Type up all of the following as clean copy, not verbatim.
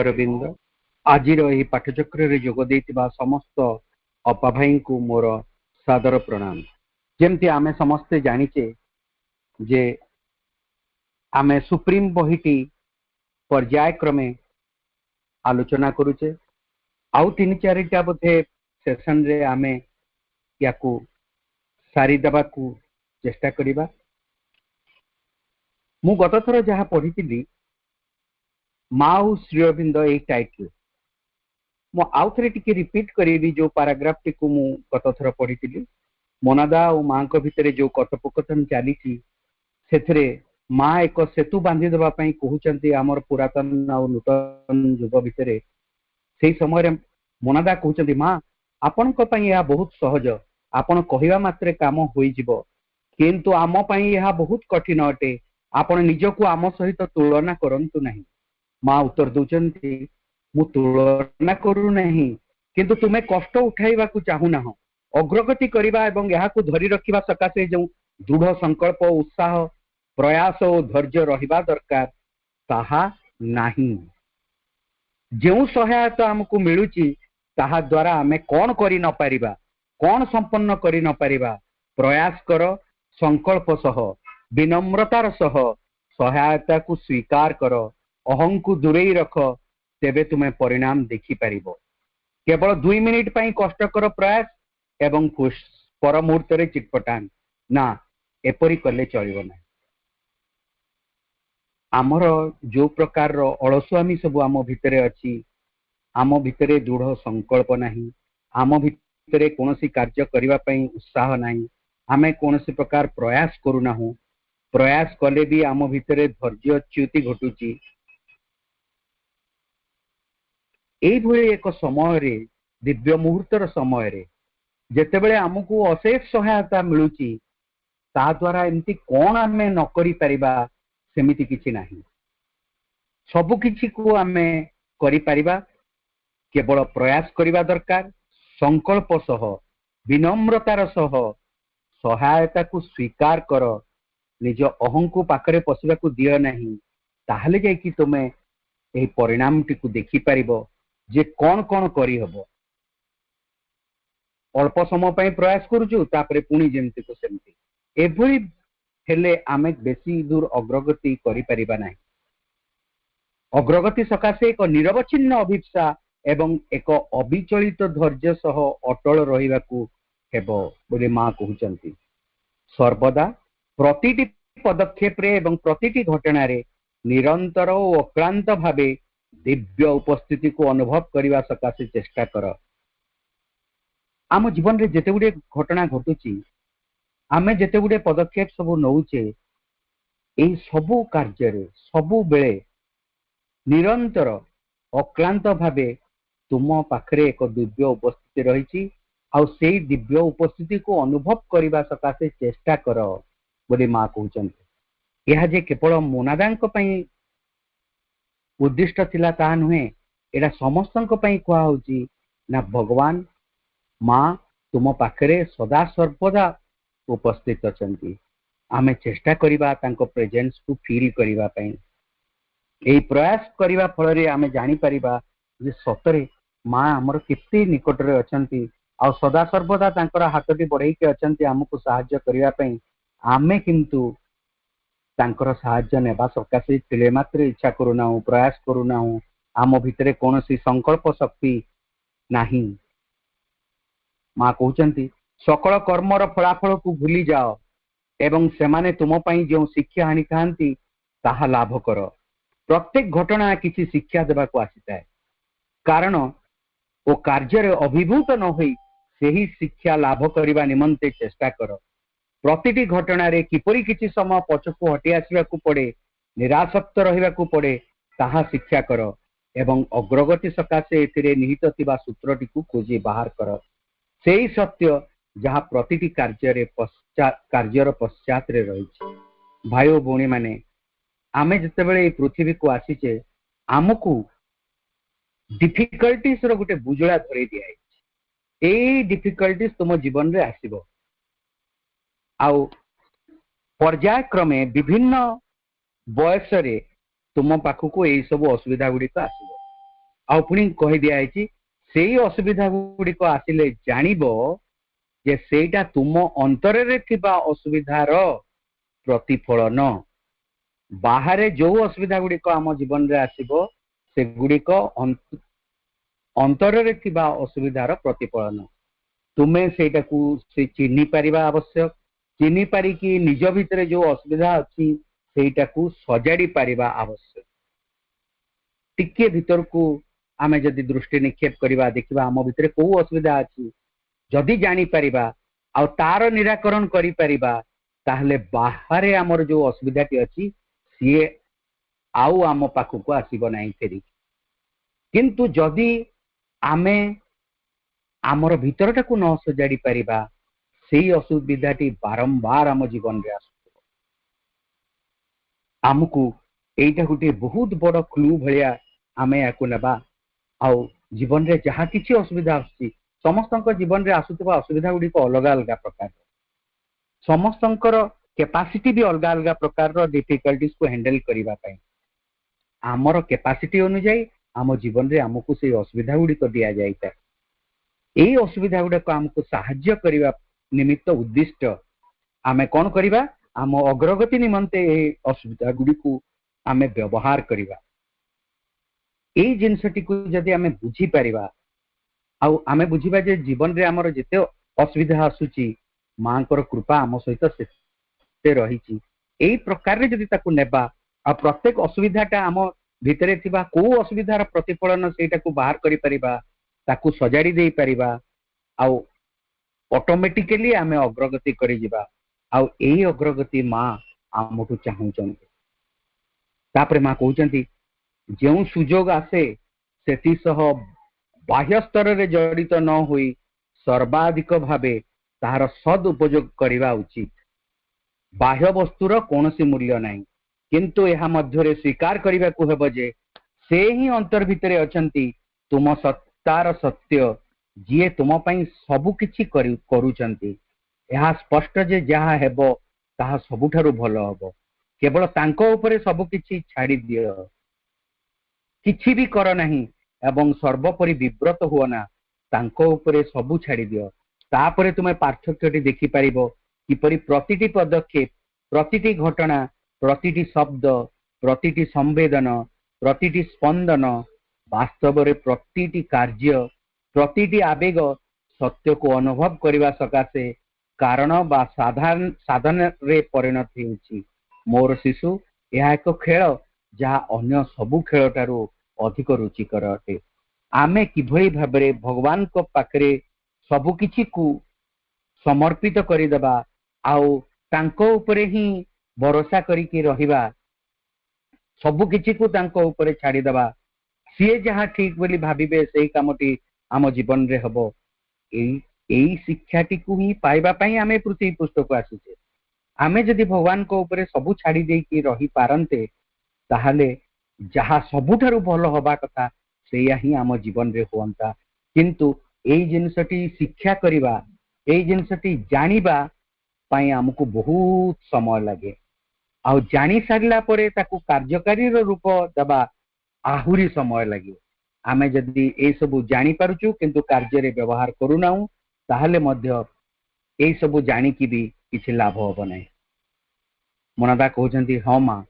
अरविंद आज पाठचक्र जोग देइतिबा समस्त अपा भाई को मोर सादर प्रणाम। जमती आमे समस्ते जानिचे जे आमे सुप्रीम बहिटी पर्यायक्रमे आलोचना करुचे। आउ तीन चारिटा बोधे सेशन रे आमे याकू सारी देबा को चेष्टा करिबा। मु गत थर जहा पढ़ी माउ श्री अरविंद ए टाइटल मु आउ थे टिके रिपीट करी जो पैराग्राफ टी को मु गत थर पढ़ी। मोनादा और माँ को भितर जो कथोपकथन चली से माँ एक सेतु बांधी देवा कहते आमर पुरातन और नूतन युग भितर से समय मोनादा कहते माँ आपण यह बहुत सहज आपण कहवा मात्रे काम हो किंतु आम यह बहुत कठिन अटे आपण निजको आम सहित तुलना करंतु नहीं। माँ उत्तर दौरान मु तुलना करू नहीं किंतु तुम्हें कष्ट उठाइबा को चाहूना अग्रगति करने एवं यह धरी रखा सकाशे जो दृढ़ संकल्प उत्साह प्रयास और धैर्य रहिबा दरकार ताहा नहीं। जो सहायता आमको मिलुची ताहा द्वारा आमे कौन करि न पारिबा कौन संपन्न करि न पारिबा प्रयास कर संकल्प सह विनम्रतार सह सहायता को स्वीकार कर अहं को दूरेई रख तेबे तुम्हें परिणाम देखि पारिबो। केवल 2 मिनिट पई कष्टकर प्रयास एवं पर मुहूर्त रे चिटपटान ना एपरी कले चलिबो ना। आमर जो प्रकार अलसुआमी सब आम भितरे अच्छी आम भितरे दृढ़ संकल्प नहीं आम भितरे कौनसी कार्य करने पई उत्साह नहीं आमे कौनसी प्रकार प्रयास करूना प्रयास कले भी आम भितरे धैर्यच्युति घटुची। एक समय रे दिव्य मुहूर्तर समय रे जेतेबेले आमको अशेष सहायता मिलुची ता द्वारा एमती कौन आमे न करि परिबा सेमिति किछि नाही। सबु किछि को आमे करि परिबा केवल प्रयास करिबा दरकार संकल्प सह विनम्रतार सह सहायता को स्वीकार कर निज अहं को पाखरे पशिबा को दियो नहीं ताहले जाय कि तुमे एही परिणाम टी को देखि परिबो जे कौन कौन करि हबो। अल्प समय पई प्रयास करूछु तापरे पुणी जेमति को सेमति एभली हेले आमे बेसी दूर अग्रगति करि परिबा नाही। अग्रगति सकाशे एक निरवच्छिन्न अभिप्सा एवं एक अविचलित धैर्य सह अटल रहिबाकू हेबो बोली माँ कहउचंती। सर्वदा प्रतिटी पदक्षेप रे एवं प्रतिटी घटना रे निरंतर और अक्लांत भावे दिव्य उपस्थिति को अनुभव करने सकाशे चेष्टा कर। आम जीवन रे जेते गुडे घटना घटुची आमे जेते गुडे पदक्षेप सब नौचे एई सबु कार्य रे सबु बेले निरंतर अक्लांत भावे तुम पाखरे एक दिव्य उपस्थिति रही आउ से दिव्य उपस्थिति को अनुभव करने सकाशे चेष्टा कर बोली माँ कहते। यह जे केवल मोनादांक पई उद्दिष्ट थिला ता नुहे एटा समस्तंक पई कुआ होची ना भगवान माँ तुम पाखरे सदा सर्वदा उपस्थित अछंती। आमे चेष्टा करिबा तांको प्रेजेंस को फील करिबा पई एई प्रयास करिबा फल रे आमे जानि परिबा जे सतरे माँ हमर केते निकट रे अछंती आ सदा सर्वदा तांकर हाथटी बढ़ाई के अछंती हमको सहाय्य करिबा पई आमे किंतु तांकर साहाय्य नेबा सकाशे तिले मात्र इच्छा करूना प्रयास करूना आम भितर कौन संकल्प शक्ति नाही। माँ कहते सकल कर्मर फलाफल को भूली जाओ एवं सेमाने तुम पई जो शिक्षा आनी थांती ताहा लाभ कर। प्रत्येक घटना किसी शिक्षा देवा को आसीताए कारण ओ कार्य अभिभूत न होई सेही शिक्षा लाभ करने निमंते चेष्टा कर। प्रतिटी घटना रे किपरि किछि समय पछकु हटि आसिबा को पड़े निरासक्त रहिबा को पड़े ताहा शिक्षा कर एवं अग्रगति सकाशे एथिरे निहित थिबा सूत्रटी को खोजी बाहर कर। सेही सत्य जहा प्रतिटी कार्यर पश्चात रे रहिछि। भाई भौणी माने आमे जतेबेले पृथ्वी को आसीचे आमको डिफिकल्टीज रो गुटे बुजुला धरे दिया ए डिफिकल्टीज तुम जीवन रे आसीबो आउ पर्यायक्रमे विभिन्न बयस रे तुम पाखको यही सब असुविधा गुड़िक आसब आउ पुणी कही दिखाई से असुविधा गुड़िक आसिले जानिब जे सेटा तुम अंतर रे थिबा असुविधार प्रतिफलन। बाहर जो असुविधा गुड़िक आम जीवन रे आसिबो से गुड़िक अंतर रे थिबा असुविधार प्रतिफलन। तुमे सेटा को से चिन्हि पारिबा आवश्यक। चिन्हि पारिकी निज भितर जो असुविधा अच्छी सेटा को सजाड़ी पारिबा आवश्यक। टिके भीतर को आमे जदि दृष्टि निक्षेप करिबा देखिबा आम भितर को असुविधा अच्छी जदि जानी पारिबा आ तार निराकरण करि पारिबा ताहले बाहर आमर जो असुविधाटी अच्छी सीए आउ आम पाखको आसीबो नाही फेरी। किंतु जदि आमे आमर भीतरटा को न सजाड़ी पारिबा सेही असुविधाटी बारंबार आम जीवन रे आसुथिबो। आमको एटा गोटे बहुत बड़ क्लू भलिया आमे याकु नेबा आउ जीवन रे जहा किछि असुविधा आछि समस्तंक जीवन रे आसुथिबा असुविधा गुडी को अलग अलग प्रकार समस्तंकर कैपेसिटी भी अलग अलग प्रकार रो डिफिकल्टीज को हैंडल करिबा पई आमर कैपेसिटी अनुसार आम जीवन रे हमको से असुविधा गुडी को दिया जायता। एई असुविधा गुडी को हमको सहाय्य करिबा निमित्त उद्दिष्ट आमे कोन करिबा आम अग्रगति निमंते असुविधा गुडी को आमे व्यवहार करिबा। एई जिनसटी को जदि आमे बुझी परिबा आउ आमे बुझीबा जे जीवन रे हमर जते असुविधा आसुची मांकर कृपा आम सहित से रहिची एई प्रकार रे जदि ताकू नेबा आ प्रत्येक असुविधाटा आम भितरे थिबा को असुविधार प्रतिफलन सेटा को बाहर करि परिबा ताकू सजाड़ी देई परिबा आउ ऑटोमेटिकली आमे अग्रगति करि जिबा आउ एई अग्रगति मां आमठु चाहुचंती। तापरे मां कहउचंती जेउ सुजोग आसे सेति सह बाह्य स्तर रे जड़ित न होई सर्वाधिक भावे तार सद उपयोग करिबा उचित। बाह्य वस्तुर कोनोसी मूल्य नाही किंतु एहा मध्यरे स्वीकार करिबा को हेबो जे से ही अंतर भितरे अछंती तुम सत्तार सत्य जिए तुम पई सबु किछि करूचंती। एहा स्पष्ट जे जहा हेबो ताहा सबुठारु भलो हबो। केवल तांको ऊपर सबु किछि छाड़ी दियो किछि भी कर नाही एवं सर्वोपरि विव्रत हुओ ना तांको ऊपर सबु छाड़ी दियो। तापरे तुमे पार्थक्यटी देखि पारिबो किपरि प्रतिटी पदक्षेप प्रतिटी घटना प्रतिटी शब्द प्रतिटी संवेदन प्रतिटी स्पंदन वास्तव रे प्रतिटी कार्य प्रतिटी आवेग सत्य को अनुभव करने सकाशे कारण बा साधन रे परिणत होउछि। मोर शिशु यह एक खेल जहाँ अन्य सबु खेल ठारू अधिक रुचिकर अटे। आमे किभली भाबरे भगवान को पाखरे सबु किछि को समर्पित करिदेबा आउ तांको उपरे ही भरोसा करिके रहिबा सबु किछि को तांको उपरे छाड़ी देबा सीए जहाँ ठीक बोली भाबिबे सेही कामटी आम जीवन रे हबो। एई शिक्षाटी को ही पाइबा पई आमे पृथ्वी पृष्ठ को आसीचे। आमे जदि भगवान को ऊपर सबु छाड़ी देकी रही पारंते ताहले जहा सबुठारु भलो हबा कथा सेया ही आम जीवन रे होंता। किंतु एई जिनसटी शिक्षा करिबा एई जिनसटी जानिबा पई हमको बहुत समय लागे आ जानि सारला परे ताकू कार्यकारी रूप दबा आहुरी समय लागे। आमे जदि ए सब जानि पारुचु किंतु कार्य रे व्यवहार करूनाउ ताहले मध्य ए सब जानि कि भी किछि लाभ होबो नै। मनादा कहते हाँ माँ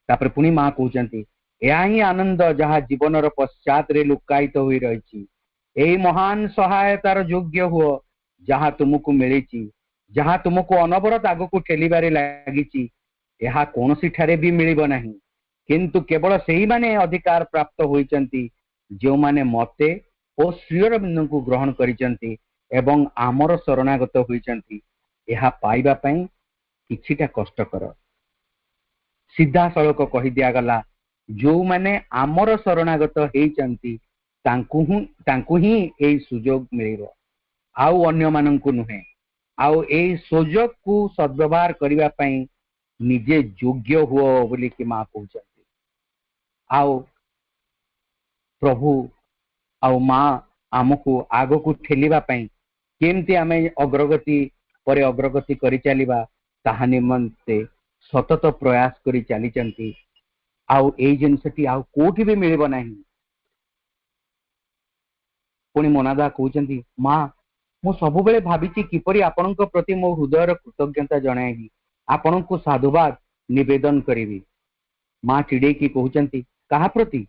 तापर पुणी माँ कहते यह ही आनंद जहाँ जीवन पश्चात रे लुकायित हो रही यही महान सहायतार योग्य हुओ जहाँ तुमको मिली जहाँ तुमको अनवरत आग को ठेलिबारे लगी यह कौन ठारे भी मिलिब नहीं किंतु केवल से ही माने अधिकार प्राप्त होइचंती जो माने मते ओ श्रीअरविंद को ग्रहण करिचंती एवं आमर शरणागत होइचंती यह पाइबा पई किछिटा कष्टकर सीधा सड़क कही दिया गला जो माने आमर शरणागत होइचंती तांकु ही एई सुजोग मिलिबो आउ अन्य मानंकु नुहे आउ एई सुजोग को सद्व्यवहार करिबा पई निजे योग्य हुओ बोली कि माँ कहते आओ प्रभु आउ माँ आमको आग को ठेलिबा पई केमती आमे अग्रगति पर अग्रगति करि चलिबा ताहा निमंते सतत प्रयास करि चलीचंती आउ एई जिनसटी आउ कोठी भी मिलिबो नाही पुणी मनादा कहउचंती माँ मु सब बेले भाबिची किपरि आपनक प्रति मो हृदयर कृतज्ञता जणाइबी आपनक साधुवाद निवेदन करिबी माँ चिड़े की कहउचंती कहा प्रति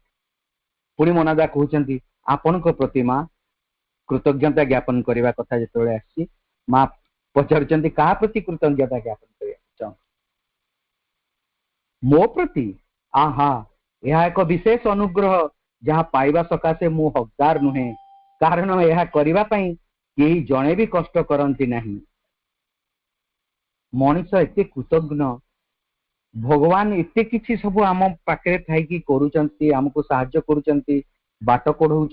पुणी मनादा कहउचंती आपनक प्रति माँ कृतज्ञता ज्ञापन करने कथा जो आसी माँ पचारुचंती कहा प्रति कृतज्ञता ज्ञापन करने मो प्रति आहा यह एक विशेष अनुग्रह जहाँ पाइबा सकाशे मु हकदार नुहे कारण यह करने कई जड़े भी कष्ट करती नहीं मनीष एत कृतज्ञ भगवान एत कि सब आम पाखे थी करुँच आमको साहाय्य करुँच बाट कढ़ाऊँच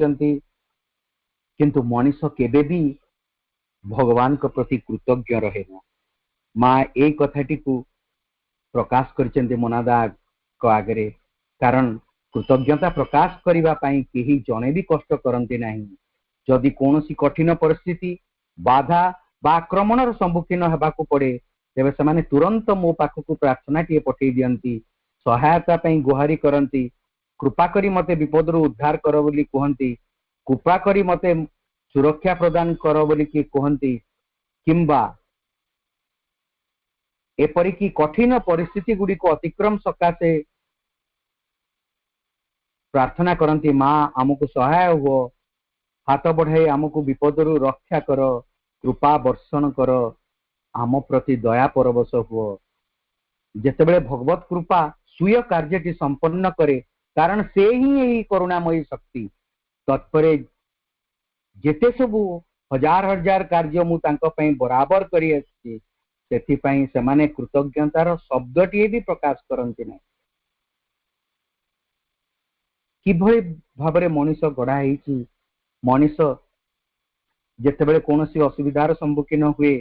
किंतु मनीष केबे भी भगवान को प्रति कृतज्ञ रहे ना माँ ए कथाटी को प्रकाश कर मनादा को आगे कारण कृतज्ञता प्रकाश करने कहीं जड़े भी कष्ट करती नहीं जदि कौन कठिन परिस्थिति बाधा बा आक्रमण सम्मुखीन होगाकू पड़े तेरे से तुरंत मो पाखक प्रार्थना टे पठे दियंती सहायता गुहारी करती कृपा करी मते विपद रु उद्धार कर बोली कहती कृपा करी मते सुरक्षा प्रदान कर बोली कहती किंबा एपरिकी कठिन परिस्थिति गुड़ी को अतिक्रम सकाशे प्रार्थना करती माँ आमको सहाय हुओ हाथ बढ़ाई आमको विपद रु रक्षा कर कृपा वर्षण कर आम प्रति दया परवश हुओ जेतेबेले भगवत कृपा स्वीय कार्यटी संपन्न करे कारण से ही यही करुणामयी शक्ति तत्परे जेते सबू हजार हजार कार्य मु तांको पई बराबर करी आछि सेथिपई सेमाने कृतज्ञतार शब्दटीए भी प्रकाश करंती नहीं किभଳି भाबरे मनीष गढ़ा हेछि मनीष जेतेबेले कोनोसी असुविधार सम्मुखीन हुए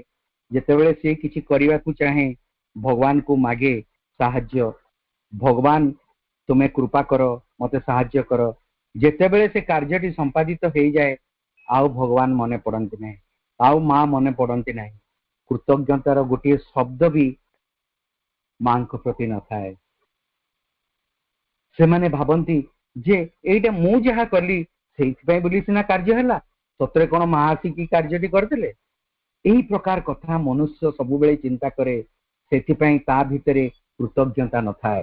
जेतेबेले से किछि करिवा को चाहे भगवान को मागे साहाय्य भगवान तुम्हें कृपा करो मते साहाय्य करो जेतेबेले से कार्यटी संपादित हो जाए आउ भगवान मने पड़ती नहीं आउ माँ मने पड़ती नहीं कृतज्ञतार गोटे शब्द भी माँ प्रति न थाए से माने भाबंती जे एटा मु जहा कली सेइथि बोली सिना कार्य हैला सतरे कोन महासी की कार्यटी करथिले एही प्रकार कथा मनुष्य सब बेले चिंता करे सेथिपई ता भितरे कृतज्ञता न थाए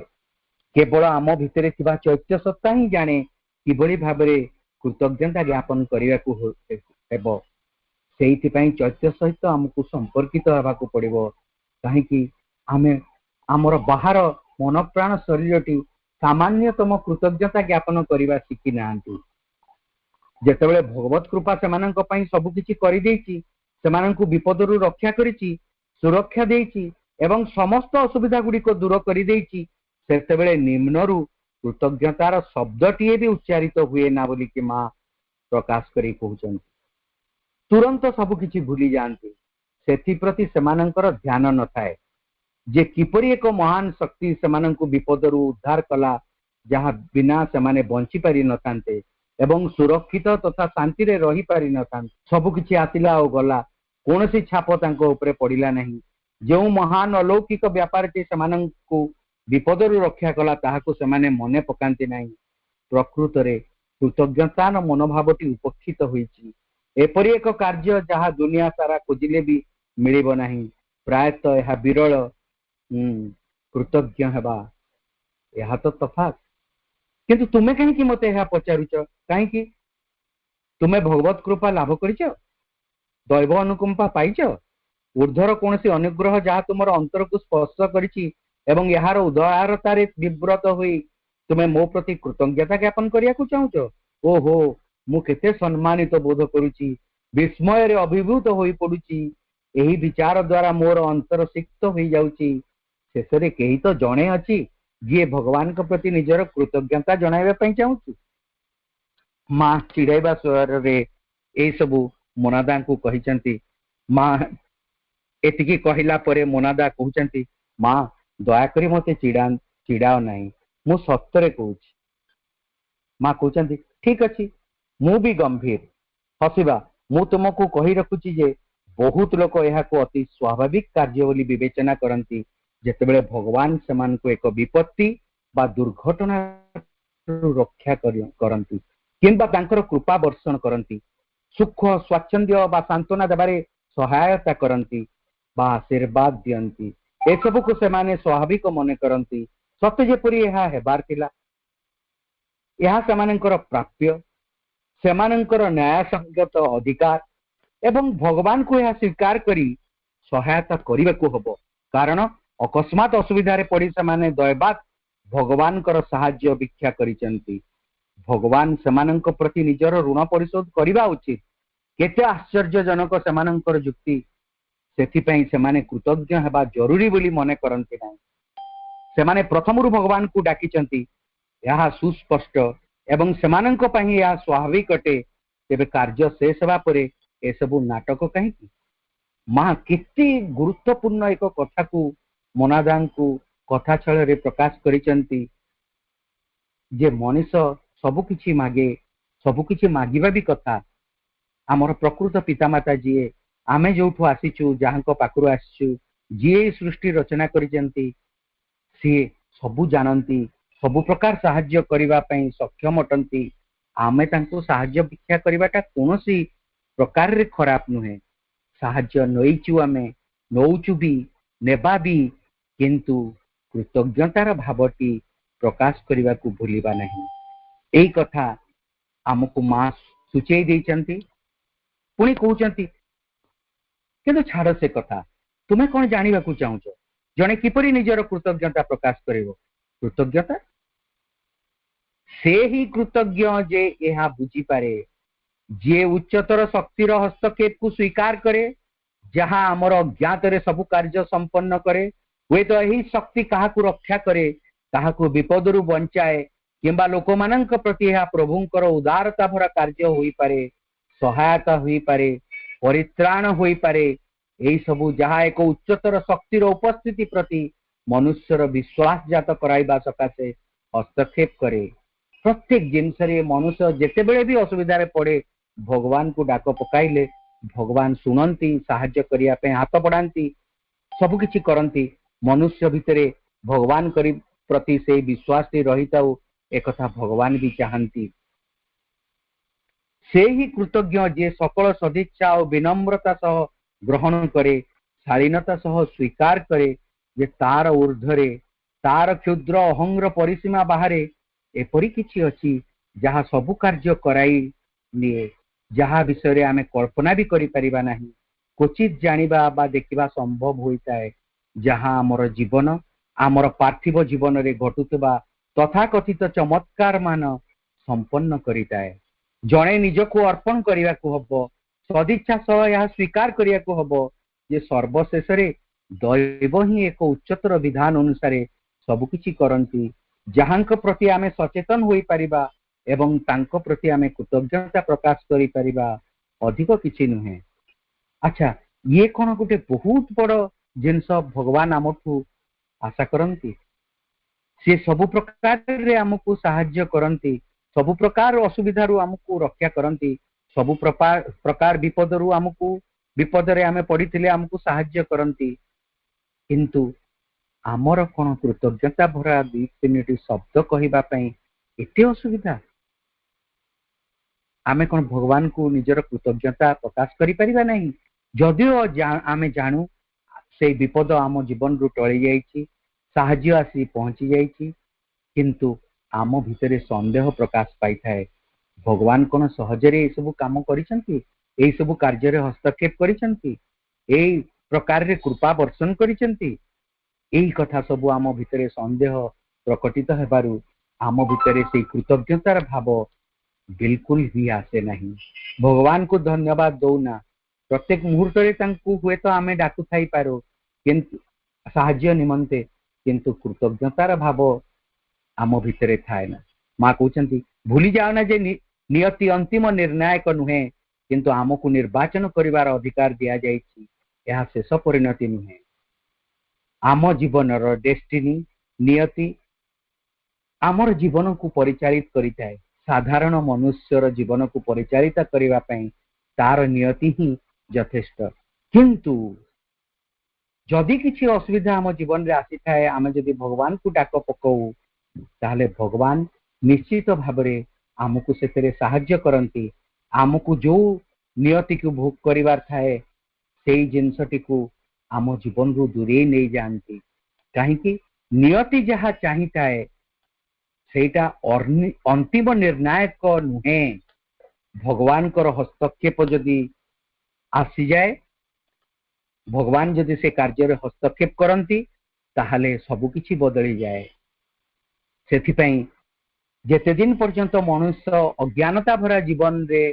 केवल आम भितरे थिबा चैत्य सत्ता ही जाने किभଳି भाबरे कृतज्ञता ज्ञापन करने हेब सेइथिपई चैत्य सहित आमको संपर्कित हेबाकू पड़िबो काहेकि आमे आमर बाहर मन प्राण शरीरटी सामान्यतम कृतज्ञता ज्ञापन करने शिखी ना जेतेबेले भगवत कृपा सेमानंक पई सब किछि करि देछि सेमानंकु विपद रु रक्षा करिछि सुरक्षा देछि एवं समस्त असुविधा गुडी को दूर करि देछि सेतेबेले निम्नरु कृतज्ञतार शब्दटीए भी उच्चारित हुए ना बोली कि माँ प्रकाश करी कहउछन तुरंत सब किछि भूली जाती सेथि प्रति सेमानंकर ध्यान न थाए जे किपरि एक महान शक्ति सेमानंकु विपद रु उद्धार कला जहाँ बिना सेमाने बंची पारि न थान्ते एवं सुरक्षित तथा शांति रे रही पारि न थान्ते सब किछि आतिला और गला कोनोसी छाप तांको ऊपर पड़िला नहीं जो महान अलौकिक व्यापारटी सेमानंकु विपद रु रक्षा कला ताहाको सेमाने मने पकांती नहीं प्रकृत रे कृतज्ञतार मनोभावटी उपेक्षित होईछि एपरि एक कार्य जहाँ दुनिया सारा खोजिले भी मिलिब नहीं प्रायतः यह विरल कृतज्ञ हेबा यह तो तफात। किंतु तुमे कहीं मते यह पचारुच कहीं तुमे भगवत कृपा लाभ करिच, दैव अनुकंपा पाइच, ऊर्ध्वर कौन अनुग्रह जहाँ तुम अंतर को स्पर्श करिछि एवं यार उदारतारे विव्रत हुई तुमे मो प्रति कृतज्ञता ज्ञापन करिया को चाहुच। ओहो मु केते सम्मानित बोध करुछि, विस्मय रे अभिभूत होई पडुछि। एही विचार द्वारा मोर अंतर सिक्त होई जाउछि। शेषरे केही तो जणे अछि जे भगवान के प्रति निजर कृतज्ञता जणाइबा पई चाहुछि। माँ चिड़ाइबा स्वर रे ए सबु मोनादा को कहिचंती। माँ एतिकी कहिला परे मोनादा कहउचंती, माँ दयाकरी मते चिड़ाओ नहीं, मु सत्तरे कहउछि। माँ कहउचंती ठीक अछि, मु भी गंभीर हसिबा। मु तुमको कहि रखुछि जे बहुत लोक यह को अति स्वाभाविक कार्य बोली विवेचना करंती जेतेबेले भगवान समान को एक विपत्ति बा दुर्घटना रक्षा करंती किंबा तांकर कृपा वर्षण करंती, सुख स्वाच्छंद्य बा सांत्वना देबारे सहायता करंती बा आशीर्वाद दियंती। ए सब को सेमाने स्वाभाविक मने करंती, सत्य जेपरि यह हेबार थिला, यह सेमानंकर प्राप्य, सेमानंकर न्याय संगत अधिकार एवं भगवान को यह स्वीकार करी सहायता करने को हबो। कारण अकस्मात असुविधा पड़ी से दैवात भगवान साहाय्य भिक्षा करिसेंती। भगवान सेमानंक प्रति निजर ऋण परिशोध करबा उचित। केते आश्चर्यजनक सेमानंकर जुक्ति, सेथिपई सेमाने कृतज्ञ हेबा जरूरी बोली मने करंती नाही। सेमाने प्रथमरु भगवान को डाकिचंती, यह सुस्पष्ट एवं सेमानंक पई यह स्वाभाविक अटे। तेबे कार्य शेष हेबा परे ए सबु नाटक कहीं। माँ केते गुरुत्वपूर्ण एक कथा को मोनादा को कथा छल रे प्रकाश करिचंती जे मनीष सबुकिछि मागे, सबुकिछि मागिबा भी कथा। आमर प्रकृत पितामाता जी आमे जोठु आसीचु, जहां पाखरु आसीचु, जी सृष्टि रचना करिचंती, सी सबु जानती, सबु प्रकार साहाय्य करिबा पई सक्षम अटंती। आमे तांको साहाय्य भिक्षा करिबाटा कोनोसी प्रकार रे खराब नुहे। साहाय्य नईचु, आमे नौचु भी, नेबा भी, किंतु कृतज्ञतार भावटी प्रकाश करिबा को भूलिबा नहीं। एई कथा आमको माँ सूचई देइचंती। पुणी कहउचंती किंतु छाड़ से कथा, तुमे कौन जानिबा को चाहुच, जने किपरि निजर कृतज्ञता प्रकाश करिवो। कृतज्ञता से ही कृतज्ञ जे यह बुझी पारे, जे उच्चतर शक्तिर हस्तक्षेप को स्वीकार करे, जहाँ आमर अज्ञात सबु कार्य संपन्न करे। वे तो यही शक्ति कहा रक्षा करे, कहा विपदरु बंचाए, किंबा लोक मानक प्रति यह प्रभुंकर उदारता भरा कार्य होई पारे, सहायता होई पारे, परित्राण होई पारे। यही सबु जहाँ एक उच्चतर शक्तिर उपस्थिति प्रति मनुष्यर विश्वास जात कराइबा सकाशे हस्तक्षेप करे। प्रत्येक जिनस मनुष्य जेतेबेले भी असुविधा पड़े, भगवान को डाक पकाइले भगवान शुणती, साहाय्य करिया पे हाथ बढ़ाती, सब किछि करती। मनुष्य भितरे भगवान करी प्रति से विश्वास रही थाउ, एक कथा भगवान भी चाहती। से ही कृतज्ञ जे सकल सदिच्छा और विनम्रता सह ग्रहण करे, शालीनता सह स्वीकार करे जे तार ऊर्ध्वरे, तार क्षुद्र अहंग्र परिसीमा बाहरे एपरि किछि अछि जहाँ सबु कार्य कराई निये, जहाँ विषय आमे कल्पना भी करि परिबा नाही। क्वचित जानिबा बा देखिबा संभव होइताए, जहाँ आमर जीवन, आमर पार्थिव जीवन रे घटुतबा तथाकथित चमत्कार मान संपन्न करिताए। जणे निजको अर्पण करिया को हबो, सदिच्छा सह यह स्वीकार करिया को हबो जे सर्वशेष रे दैव ही एक उच्चतर विधान अनुसार सब किछि करंती, जहांक प्रति आमे सचेतन होई परिबा एवं तांको प्रति आमे कृतज्ञता प्रकाश करि परिबा, अधिक किछि नुहे। अच्छा, ये कोन गुटे बहुत बड़ जिनस भगवान आमठू आशा करंती। से सबु प्रकार रे आमको साहाय्य करंती, सबु प्रकार असुविधा रु आमको रक्षा करंती, सबु प्रकार विपद रु आमको, विपद रे आमे पड़िथिले आमको साहाय्य करंती। किंतु आमर कोन कृतज्ञता भरा दुई तीनटी शब्द कहिबा पई एते असुविधा। आमे कोन भगवान को निजर कृतज्ञता प्रकाश करि परिबा नहीं। जदिओ आमे जानू से विपद आम जीवन रु टळी जाइछि, साहाଯ୍य आसी पहुंची जाइछि किंतु आम भितरे संदेह प्रकाश पाई थाए भगवान कौन सहजरे सब काम करिसंती एई सब कार्य हस्तक्षेप करिसंती एई प्रकार रे कृपा वर्षण करिसंती एई कथा सब आम भितरे संदेह प्रकटित हेबारु आम भितरे से कृतज्ञतार भाव बिल्कुल भी आसे नहीं भगवान को धन्यवाद दौना प्रत्येक मुहूर्त हुए तो आम डाकु थाई पारो किंतु साहाय्य निमंते किंतु कृतज्ञतार भाव आम भितरे थाए ना माँ कहते भूली जाओ ना जे नियति अंतिम निर्णायक नुहे किंतु आमको निर्वाचन करिवार अधिकार दिया जाइछि यह शेष परिणति नुहे आम जीवन डेस्टिनी नियति आमर जीवन को परिचालित करिताए साधारण मनुष्यर जीवन को परिचालित करिवा पई तार नियति ही यथेष्ट किंतु जदि किसी असुविधा आम जीवन रे आसी थाए आमे जदि भगवान को डाक पकाऊ ताहले भगवान निश्चित भावरे आमको सेतरे साहाय्य करंती आमको जो नियति को भोग करिवार थाए सेई जिंसटी को आम जीवन रु दूरे नहीं जानती कहीं नियति जहाँ चाहिए सेटा अंतिम निर्णायक नुहे भगवान कर हस्तक्षेप जदि आसी जाए भगवान जदि से कार्य हस्तक्षेप करती ताहले सबकिछि बदली जाए सेथिपई जेते दिन पर्यंत मनुष्य अज्ञानता भरा जीवन रे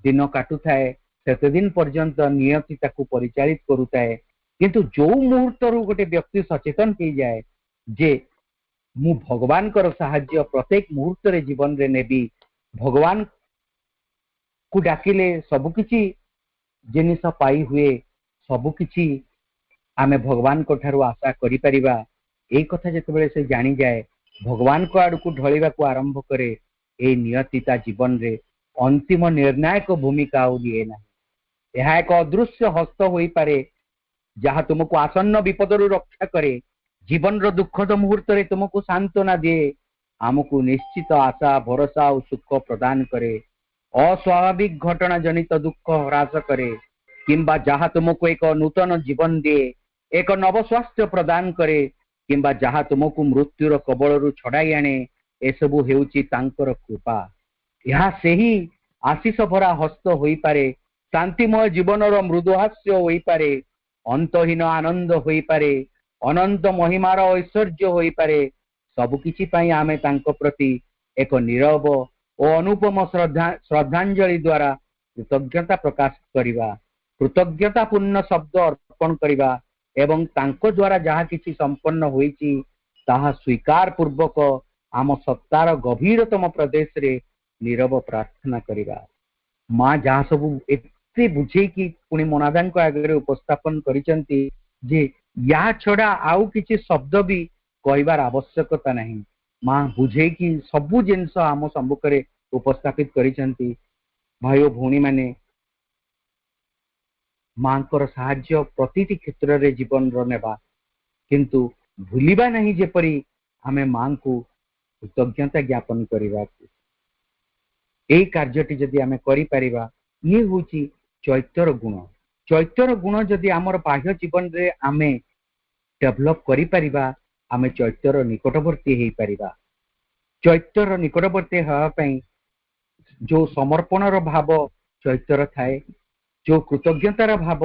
दिन काटु थाए सेते दिन पर्यंत नियति ताकू परिचालित करुताए किंतु जो मुहूर्त रु गोटे व्यक्ति सचेतन हो जाए जे मु भगवान कर साहाय्य प्रत्येक मुहूर्त रे जीवन रे नेबी भगवान को डाकिले सबकिछि जिनिस पाई हुए सबकिछि आमे भगवान को ठारू आशा करि परिबा ए कथा जेतेबेले से जानी जाए भगवान को आड़ को ढलिबा को आरंभ करे ए नियतिता जीवन रे अंतिम निर्णायक भूमिका लिए ना यह एक अदृश्य हस्त होई पारे जहाँ तुमको आसन्न विपद रक्षा करे जीवन रो दुखद मुहूर्त रे तुमको सांत्वना दे आमको निश्चित आशा भरोसा और सुख प्रदान करे अस्वाभाविक घटना जनित दुख ह्रास करे किंबा जहाँ तुमको एक नूतन जीवन दे एक नव स्वास्थ्य प्रदान करे किंबा जहाँ तुमको मृत्युर कबल छड़ाई आने एसबू हेउची तांकर कृपा यह से ही आशीष भरा हस्त होई पारे शांतिमय जीवनर मृदुहास्य होई पारे अंतहीन आनंद होई पारे अनंत महिमार ऐश्वर्य होई पारे सबकिछि पई आमे तांको प्रति एक नीरव और अनुपम श्रद्धांजलि द्वारा कृतज्ञता प्रकाश करिबा कृतज्ञता पूर्ण शब्द अर्पण करिबा एवं तांको द्वारा जहाँ किछि संपन्न होईची ताहा स्वीकार पूर्वक आम सत्तार गभीरतम प्रदेश रे नीरव प्रार्थना करिबा माँ जहाँ सब एते बुझे कि पुणी मोनादा आगे उपस्थापन करिसंती जे या छड़ा आउ किछि शब्द भी कहबार आवश्यकता नहीं माँ बुझे कि सबु जिनस आम सम्मुख उपस्थापित करिसंती भाई भौणी माने माँ को साहाय्य प्रतिटी क्षेत्र रे जीवन नेबा किंतु भूलिबा नहीं जेपरी आमे माँ को कृतज्ञता ज्ञापन करबा एई कार्यटी जदि आमे करि परिबा ये होची चैत्यर गुण जदि आमर बाह्य जीवन रे आमे डेभलप करि परिबा आमे चैत्यर निकटवर्ती हेई परिबा चैत्यर निकटवर्ती हेबा पई जो समर्पणर भाव चैत्यर थाए जो कृतज्ञतार भाव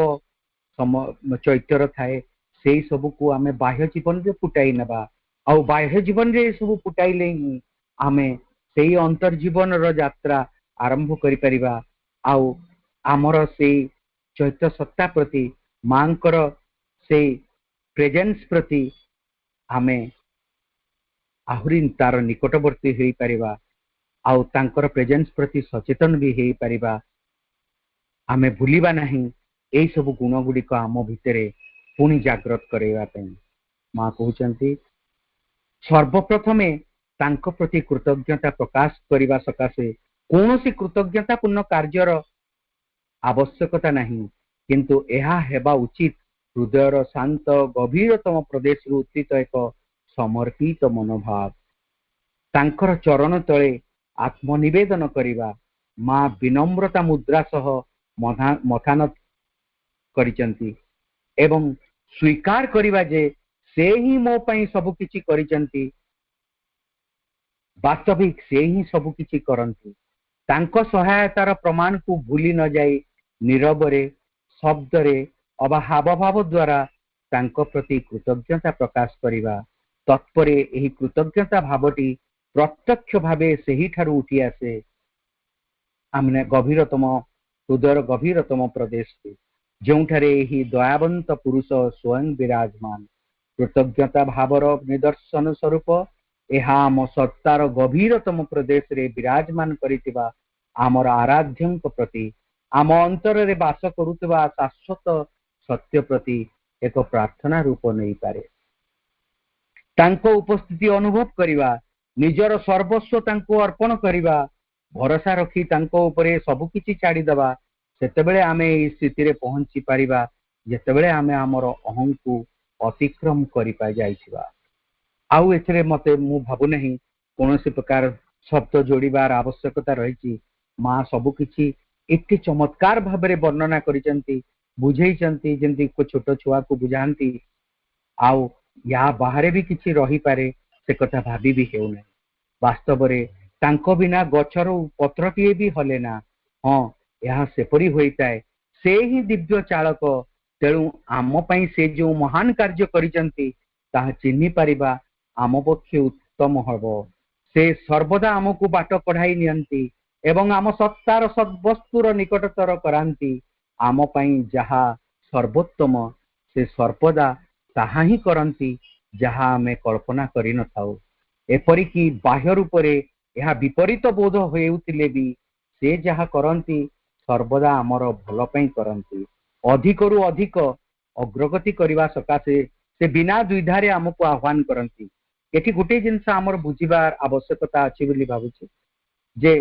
चैत्यर थाए से सब को आमे बाह्य जीवन रे फुटाई नेबा आ बाह्य जीवन रे सब फुटाइले ही आमे से अंतर्जीवन यात्रा आरंभ करि परिबा आउ आमर से चैत्य सत्ता प्रति मांकर से प्रेजेंस प्रति आमे आहुरी तार निकटवर्ती होई परिबा आउ तांकर प्रेजेंस प्रति सचेतन भी होई परिबा आमे भूलिबा नहीं एई सब गुण गुड़िक आम भितरे पुणी जागृत करैबा पई माँ कहउचंती सर्वप्रथमे तांको प्रति कृतज्ञता प्रकाश करने सकाशे कौन सी कृतज्ञता पूर्ण कार्यर आवश्यकता नहीं किंतु यह हेबा उचित हृदयर शांत गभीरतम प्रदेश उत्थित एक समर्पित मनोभाव तांकर चरण तले आत्मनिवेदन करिबा माँ विनम्रता मुद्रा सह मथानत करिचंती एवं स्वीकार करिबा जे से ही मो पई सब किछि करिसंती वास्तविक से ही सब किछि करंती तांको सहायतार प्रमाण को भूली न जाई नीरवरे शब्दरे अबा हावभाव द्वारा तांको प्रति कृतज्ञता प्रकाश करिबा तत्परे एही कृतज्ञता भावटी प्रत्यक्ष भावे सेही ठारू उठी आसे आमने गभीरतम हृदयर गभीरतम प्रदेश जोठारे एही दयावंत पुरुष स्वयं विराजमान कृतज्ञता भावर निदर्शन स्वरूप यह आम सत्तार गभीरतम प्रदेश रे विराजमान करितिबा आमर आराध्यंक प्रति आम अंतर रे वास करुतिबा शाश्वत सत्य प्रति एक प्रार्थना रूप नहीं पारे तांको उपस्थिति अनुभव करिबा निजर सर्वस्व तांको अर्पण करिबा भरोसा रखी तांको उपरे सब किछि छाड़ी दबा सेतेबेले आमे एई स्थिति रे पहुंची पारिबा जेतेबेले आमे हमर अहं को अतिक्रम करि पाइ जाइछिबा आउ एथरे मते मु भाबु नहीं कोनोसी प्रकार शब्द जोड़ीबार आवश्यकता रही माँ सबु किछि एते चमत्कार भाबरे वर्णना करिसंती बुझेइसंती जेंति को छोट छुआ को बुझांती आउ या बाहरे भी किछि रही पारे से कथा भाबी भी हेउ नै वास्तव रे तांको बिना गछर पत्रटिए भी हले ना हां यह सेपरी होइताय से ही दिव्य चालक तेणु आम पई से जो महान कार्य करिसंती ताहा चिन्हि पारिबा आम पक्षे उत्तम हबो से सर्वदा आमको बाट कढ़ाई नियंती एवं आम सत्तार सद्वस्तुर निकटतर करांती आम पई जहा सर्वोत्तम से सर्वदा ताहा ही करंती जहा आमे कल्पना करि न थाउ एपरिकी बाह्य रूप रे यह विपरीत बोध हेउतिले भी से जहा करंती सर्वदा आमर भल पई करंती अधिकरु अधिक अग्रगति करबा सकाशे से बिना द्विधारे आमको आह्वान करंती एठी गोटे जिनस आमर बुझिबार आवश्यकता अछि बोली भाबुछि जे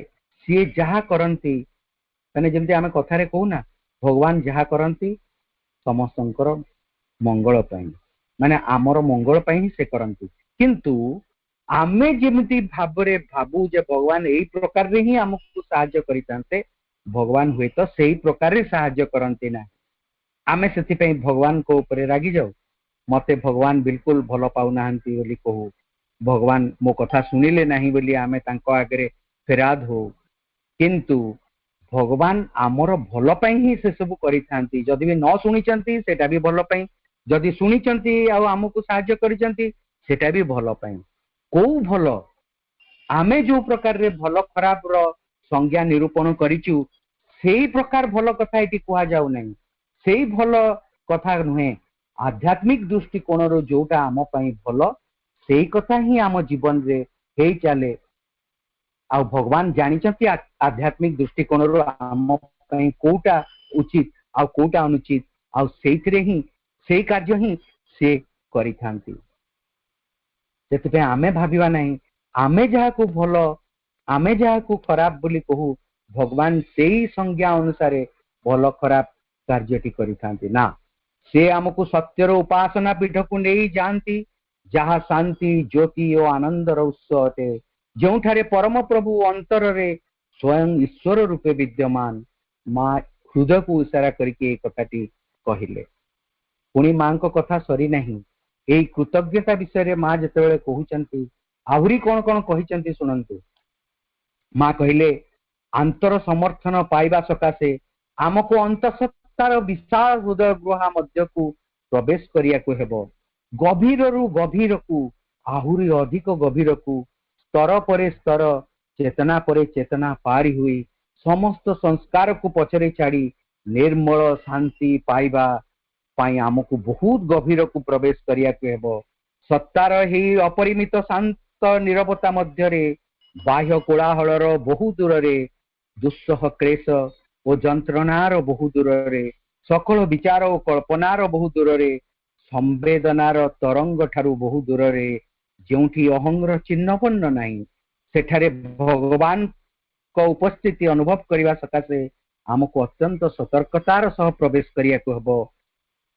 सी जहा करंती माने जेमति आमे कथारे कहू ना भगवान जहा करंती समस्तंकर मंगल पई माने आमर मंगल पई ही से करंती किंतु आमे जेमति भाबरे भाबू जे भगवान एई प्रकार रे ही हमकु सहाय्य करितांते भगवान हुए तो सेही प्रकार रे सहाय्य करंती ना आमे सेति पई भगवान को ऊपर रागी जाऊ मते भगवान बिल्कुल भल पाउ नाहंती बोली कहू भगवान मो कथा सुनिले नाही बोली आमे तांको आगरे फेराद हो किंतु भगवान आमर भल पई ही से सब करिथांती जदि भी न सुनिचंती सेटा भी भल पई जदि सुनिचंती आ हमकु सहाय्य करिचंती सेटा भी भल पई को भल आमे जो प्रकार रे भल खराब रो संज्ञा निरूपण करिचु सेही प्रकार भल कथा एटी कुआ जाउ नहीं सेही भल कथा नुहे आध्यात्मिक दृष्टिकोण रो जोटा आम पई भल सेही कथा ही आम जीवन रे हेई चाले आ भगवान जानिचंती आध्यात्मिक दृष्टिकोण रो आम पई कोटा उचित आ कोटा अनुचित आ सेइथरे ही सेही कार्य ही से करिथांती सेते आमे भाबिबा नहीं आमे जहा को भल आमे जहा को खराब बोली कहू भगवान सेही संज्ञा अनुसारे भल खराब कार्यटी करिथांती ना से आमको सत्यर उपासना पीठ को नहीं जानती जहा शांति ज्योति और आनंदर उत्स अटे जोठारे परम प्रभु अंतर रे स्वयं ईश्वर रूपे विद्यमान माँ हृदय को इशारा करके कथाटी कहिले पुणी माँ को कथा सरी नहीं एई कृतज्ञता विषय माँ जिते कहते आहरी कौन कौन कहते शुणु माँ कहले आंतर समर्थन पाइबा सकाशे आमको अंतसत्तार विशाल हृदय गृह मध्य को प्रवेश करिया को हेबो गभीर रु गभीर को आहरी अधिक गभीर को स्तर परे स्तर चेतना परे चेतना पारी हुई समस्त संस्कार को पछरे छाड़ी निर्मल शांति पाइबा पाई आमको बहुत गभीर को प्रवेश करिया को हेबो सत्तार ही अपरिमित शांत निरवता मध्य रे बाह्य कोलाहलर बहु दूर रे दुस्सह क्लेश और जंत्रणार बहु दूर रे सकल विचार और कल्पनार बहु दूर रे संवेदनार तरंग ठारू बहु दूर रे जोठी अहंगर चिन्हपन्न नहीं सेठारे भगवान को उपस्थिति अनुभव करने सकाशे आमको अत्यंत सतर्कतार सह प्रवेश करिया को हेबो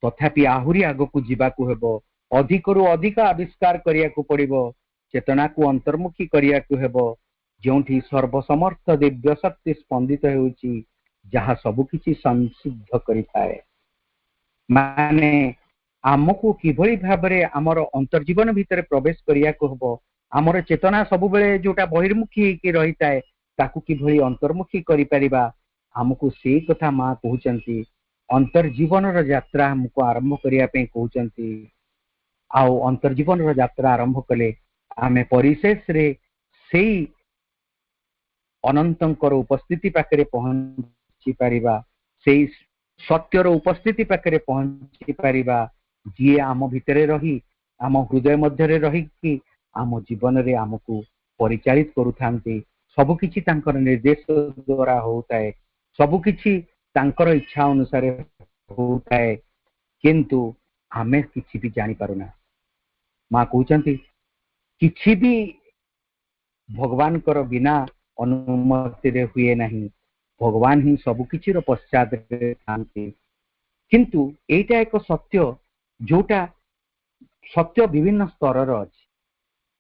तथापि आहुरी आग को जीवा को हेबो अधिक रु अधिक आविष्कार करिया को पड़िबो चेतना को अंतर्मुखी करिया को हेबो जोठी सर्वसमर्थ दिव्य शक्ति स्पंदित हेउची जहा सबु किछि संसिद्ध करिथाए माने आमको किभଳି भाबरे आमर अंतर्जीवन भितर प्रवेश करिया को हबो आमर चेतना सब बेले जोटा बहिर्मुखी की रही थाए ताकू किभଳି अंतर्मुखी करि परिबा हमको से कथा मां कहउचंती अंतर्जीवन रो यात्रा हमको आरंभ करिया पे कहउचंती आउ अंतर्जीवन रो यात्रा आरंभ कले आमे परिशेष रे सेई अनंतंकर उपस्थिति पाखरे पहुंची परिबा सेई सत्यर उपस्थिति पाखरे पहुंची परिबा जी आम भितरे रही आम हृदय मध्यरे रही कि आम जीवन रे आमको परिचालित करूथांती सब किछि तांकर निर्देश द्वारा होताए सब किछि तांकर इच्छा अनुसार होताए किंतु आमे किछि भी जानि पारुना मां कहउचंती किछि भी भगवान कर बिना अनुमति रे हुए नहीं भगवान ही सब किछि रो पश्चात रे थांती किंतु एटा एक सत्य जोटा सत्य विभिन्न स्तर रो अछि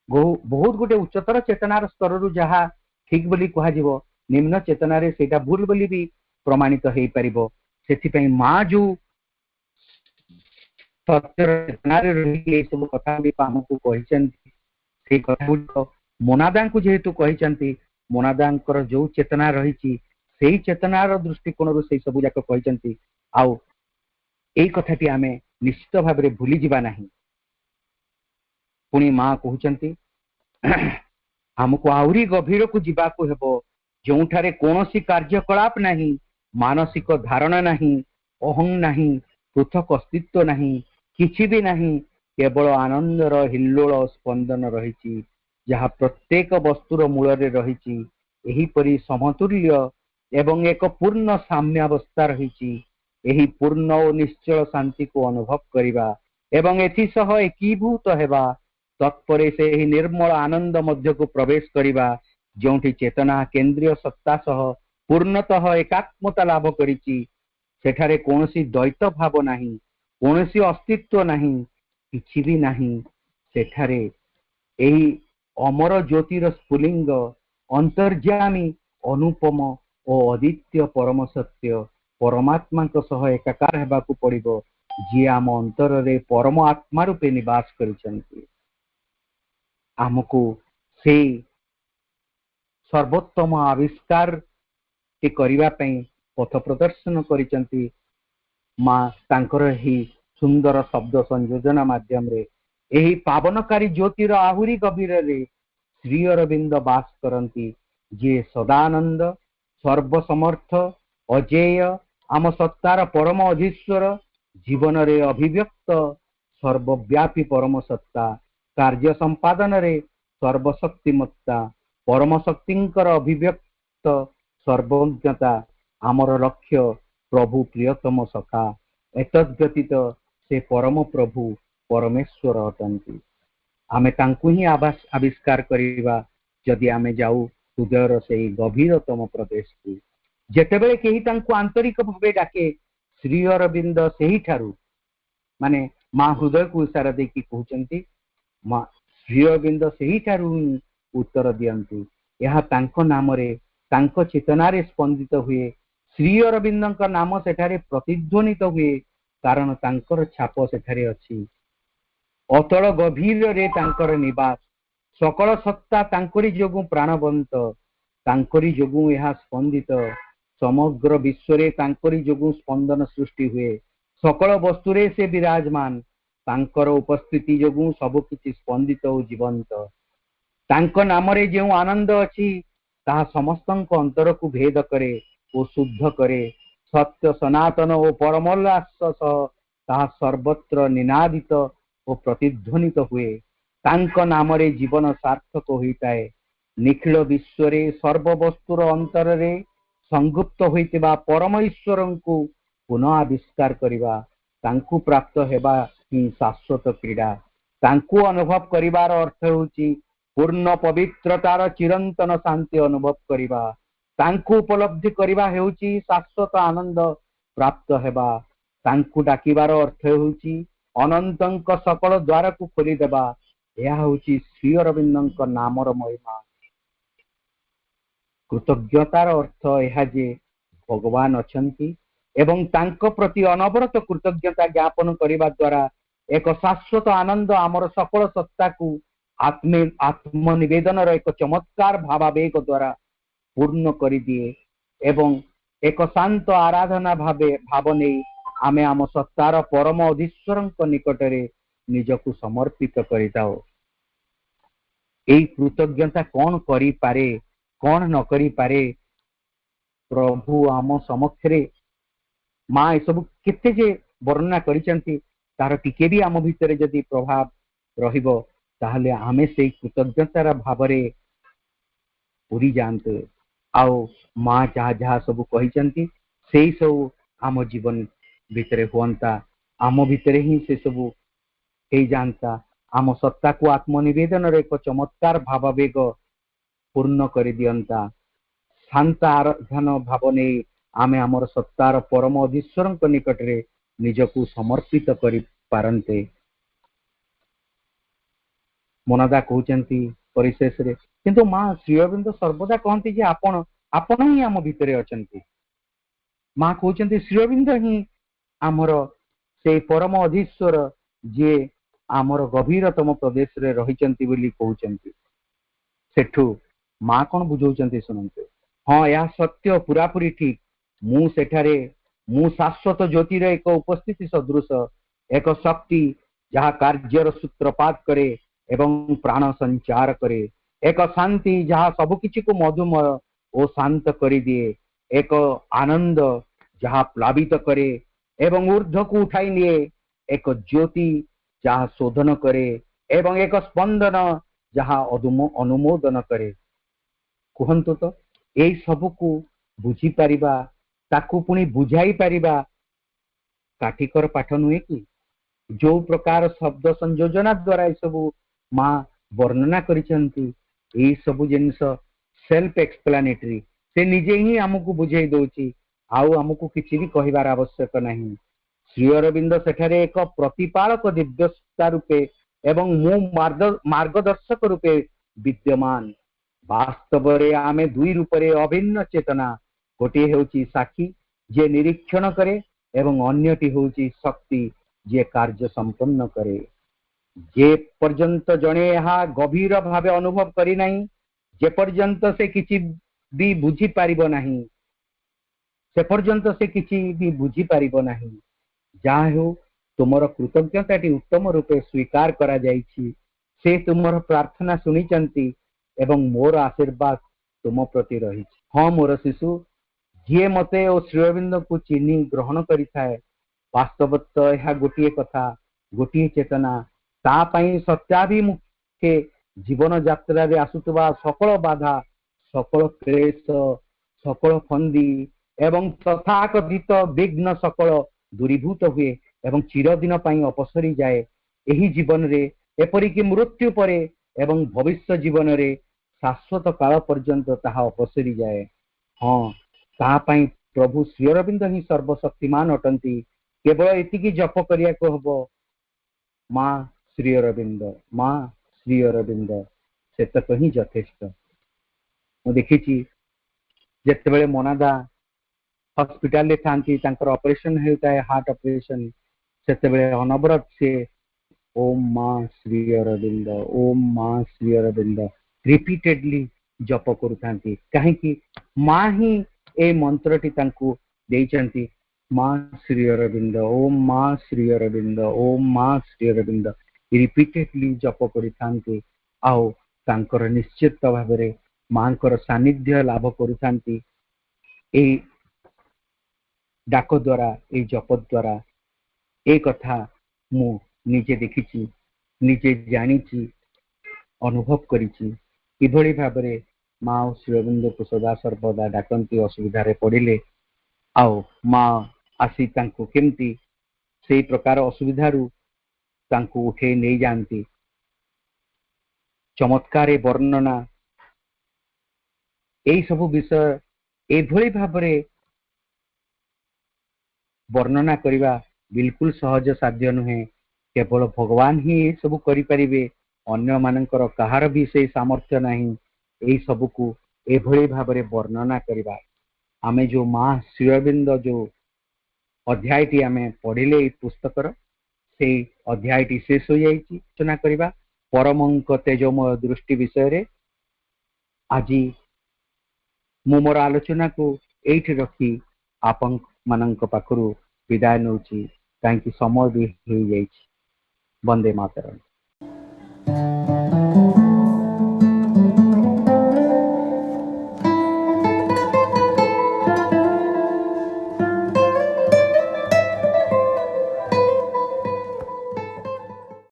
बहुत गोटे उच्चतर चेतनार स्तर रु जहा ठीक बोली कहा जीवो निम्न चेतना रे सेटा भूल बोली भी प्रमाणित हेई परिबो सेथि पई मां जो सत्य चेतना रे रही ए सब कथा भी हमकु कहिसंती से कथा गुड मोनादा को जेहेतु कहिसंती मोनादांकर जो चेतना रही सेई चेतनार दृष्टिकोण रु से सब जाक कहिसंती आउ एई कथाटी आमे निश्चित भाव रे भूली जिबा नाही पुणी मां कहउचंती हमको आउरी गभीर को जीवा को हेबो जोठारे कोनोसी कार्यकलाप नहीं मानसिक धारणा नहीं अहं नहीं पृथक अस्तित्व नहीं किछि भी नहीं केवल आनंदर हिल्लोल स्पंदन रही जहाँ प्रत्येक वस्तुर मूल रे रही एही परी समतुल्य एवं एक पूर्ण साम्यावस्था रही एही पूर्ण और निश्चल शांति को अनुभव करिबा एवं एथिसह एकीभूत हेबा तत्परे से ही निर्मल आनंद मध्य को प्रवेश करिबा जोंठी चेतना केंद्रीय सत्ता सह पूर्णतः एकात्मता लाभ करिछि सेठारे कोनोसी द्वैत भाव नहीं कोनोसी अस्तित्व नहीं किछि भी नहीं सेठारे एही अमर ज्योतिर स्फुलिंग अंतर्यामी अनुपम और अद्वितीय परम सत्य परमात्मा सह एकाकार हेबाकू पड़िबो जी आम अंतर रे परम आत्मा रूपे निवास करिसंती आमको से सर्वोत्तम आविष्कार के करिवा पई पथ प्रदर्शन करिसंती मां तांकर ही सुंदर शब्द संयोजन माध्यम रे एही पावनकारी ज्योतिर आहुरी गभीर रे श्री अरविंद वास करंती जे सदानंद सर्वसमर्थ अजेय आम सत्तार परम अधीश्वर जीवन रे अभिव्यक्त सर्वव्यापी परम सत्ता कार्य संपादन रे सर्वशक्तिमत्ता परम शक्तिंकर अभिव्यक्त सर्वज्ञता आमर लक्ष्य प्रभु प्रियतम सखा एतद्व्यतीत से परम प्रभु परमेश्वर अटंती आमे तांकु ही आविष्कार करिबा जदि आमे जाऊ हृदयर से गभीरतम प्रदेश को जेतेबेले केही तांकु आंतरिक भावे डाके श्री अरविंद सेही ठारू माने मां हृदय को इशारा दे कि कहउचंती मां श्री अरविंद सेही ठारू उत्तर दियंती यह तांको नाम रे तांको चेतना रे स्पंदित हुए श्री अरविंद नाम सेठारे प्रतिध्वनित हुए कारण तांकर छाप सेठारे अछि अतल गभीर रे तांकर निवास सकल सत्ता तांकरी जोगु प्राणवंत तांकरी जोगु यह स्पंदित समग्र विश्व रे तांकरी जोगु स्पंदन सृष्टि हुए सकल वस्तु रे से विराजमान तांकर उपस्थिति जोगु सब किछि स्पंदित और जीवंत तांको नाम रे जो आनंद अछि ताहा समस्तंक अंतर को भेद करे और शुद्ध करे सत्य सनातन और परमोल्लास सह ताहा सर्वत्र निनादित और प्रतिध्वनित हुए तांको नाम रे जीवन सार्थक होइताए निखिल विश्व रे सर्व वस्तुर अंतर रे संगुप्त होइतिबा परम ईश्वर को पुनः आविष्कार करिबा तांकु प्राप्त हेबा ही शाश्वत क्रीड़ा तांकु अनुभव करिवार अर्थ होची पूर्ण पवित्रतार चिरंतन शांति अनुभव करिबा तांकु उपलब्धि करिबा हेउची शाश्वत आनंद प्राप्त हेबा तांकु डाकिबार अर्थ होची अनंतंक सकल द्वार को खोली देबा यह होची श्री अरविंदंक नामर महिमा कृतज्ञतार अर्थ यह जे भगवान अछंती एवं तांको प्रति अनवरत कृतज्ञता ज्ञापन करिबा द्वारा एक शाश्वत आनंद आमर सकल सत्ता को आत्मनिवेदन एक चमत्कार भावावेग द्वारा पूर्ण कर दिए एवं एक शांत आराधना भाव नहीं आमे आम सत्तार परम अधीश्वर निकटरे निजकु समर्पित करिताओ। एई कृतज्ञता कौन करि पारे कौन न करि पारे प्रभु आम समक्षरे माँ सब केते जे वर्णना करिसेंती तार टिके भी आम भितर जदि प्रभाव रहिबो ताहले आमे सेई कृतज्ञतार भावरे पूरी जानते आओ माँ जहाँ जहाँ सब कही से सब आम जीवन भितर हुआ आम भितर ही से सब हो जानता आम सत्ता को आत्मनिवेदन एक चमत्कार भावावेग पूर्ण कर दियंता शांत आराधन भाव नहीं आमे आमर सत्तार परम अधीश्वर निकटरे निजकु समर्पित करि पारंते। मोनादा कहते परिशेष रे किंतु माँ श्री अरविंद सर्वदा कहती जे आपण आपण ही आम भितर अछंती। माँ कहते श्री अरविंद ही आमर से परम अधीश्वर जे आमर गभीरतम प्रदेश रे रहिचंती बोली कहउचंती। सेठू माँ कौन बुझाउचंती सुनंते। हाँ या सत्य पूरापूरी ठीक मु सेठारे मु शाश्वत ज्योतिर एक उपस्थिति सदृश एक शक्ति जहाँ कार्यर सूत्रपात करे एवं प्राण संचार करे एक शांति जहाँ सबकिछि को मधुमय और शांत कर दिए एक आनंद जहाँ प्लावित करे एवं ऊर्ध्व को उठाई निए एक ज्योति जहाँ शोधन करे एवं एक स्पंदन जहाँ अनुमोदन करे। कहतु तो यही सबको बुझी पारिबा ताकू पुणी बुझाई पारिबा काठिकर पाठ नुहे कि जो प्रकार शब्द संयोजना द्वारा ये सब माँ वर्णना करिसेंती यही सब जिनिस सेल्फ एक्सप्लानेटरी से निजे ही आमको बुझाई दउची आउ आमको किसी भी कहिबार आवश्यक नहीं। श्री अरविंद सेठारे एक प्रतिपालक दिव्यता रूपे एवं मु मार्गदर्शक रूपे विद्यमान। वास्तव रे आमे दुई रूपरे अभिन्न चेतना गोटे हेउची साक्षी जे निरीक्षण करे एवं अन्यटी हेउची शक्ति जे कार्य संपन्न करे। जे पर्यंत जणे यहाँ गभीर भावे अनुभव करी नहीं जे पर्यंत से किछि भी बुझी पारिबो नहीं से पर्यंत से किछि भी बुझी पारिबो नहीं। जहा हो तुमर कृतज्ञताटी उत्तम रूपे स्वीकार करा जाइछि से तुमर प्रार्थना सुनिचंती एवं मोर आशीर्वाद तुम प्रति रही। हाँ मोर शिशु जी मते और श्री अरविंद को चिन्ह ग्रहण करिथाए वास्तवत यह गोटे कथा गोटे चेतना तापाई सत्याभिमुखे जीवन यात्रा रे आसुतबा सकल बाधा सकल क्लेश सकल फंदी एवं तथाकथित विघ्न सकल दूरीभूत हुए एवं चिरदिन पाई अपसरी जाए। यही जीवन रे एपरिकी मृत्यु परे एवं भविष्य जीवन रे शाश्वत काल पर्यंत ताहा अपसरी जाए। हाँ तापाई प्रभु श्री अरविंद ही सर्वशक्तिमान अटंती। केवल एतिकी जप करिया को हबो माँ श्री अरविंद माँ श्री अरविंद से तक ही यथेष्ट। मु देखिछि जेतेबेले मोनादा हॉस्पिटल ले थांती तांकर ऑपरेशन हेउताए हार्ट ऑपरेशन सेतेबेले अनवरत से ओम माँ श्री अरविंद ओम माँ श्री अरविंद रिपीटेडली जप करूथांती। कहीं माँ ही ए मंत्रटी तांकु देइचंती माँ श्री अरविंद ओम माँ श्री अरविंद ओम माँ श्री अरविंद रिपीटेडली जप करिथांती। आओ तांकर निश्चित भावरे मांकर सानिध्य लाभ करुथांती। ए डाक द्वारा ए जप द्वारा ए कथा मु निजे देखिछि निजे जानिछि अनुभव करिछि किभଳି भाबरे माँ श्री अरविंद को सदा सर्वदा डाकंती असुविधा रे पड़िले आओ माँ आसी तांको केमती सेई प्रकार असुविधारू तांको उठे नहीं जानती। चमत्कार वर्णना यही सब विषय एभली भाबरे वर्णना करिबा बिल्कुल सहज साध्य नुहे। केवल भगवान ही ये सब करि परिबे अन्य मानकर कहार भी से सामर्थ्य नहीं। यही सब को एभली भाबरे वर्णना करिबा आमे जो माँ श्री अरविंद जो अध्यायटी आमे पढ़िले पुस्तकर से अध्यायटी शेष हो जाइछि आलोचना करिबा परमंक तेजोमय दृष्टि विषय रे। आज मु मोर आलोचना को एठी रखी आपन मानक पाखरु विदाय नउछि, काहेकि समय भी हो जाइछि। वंदे मातरम।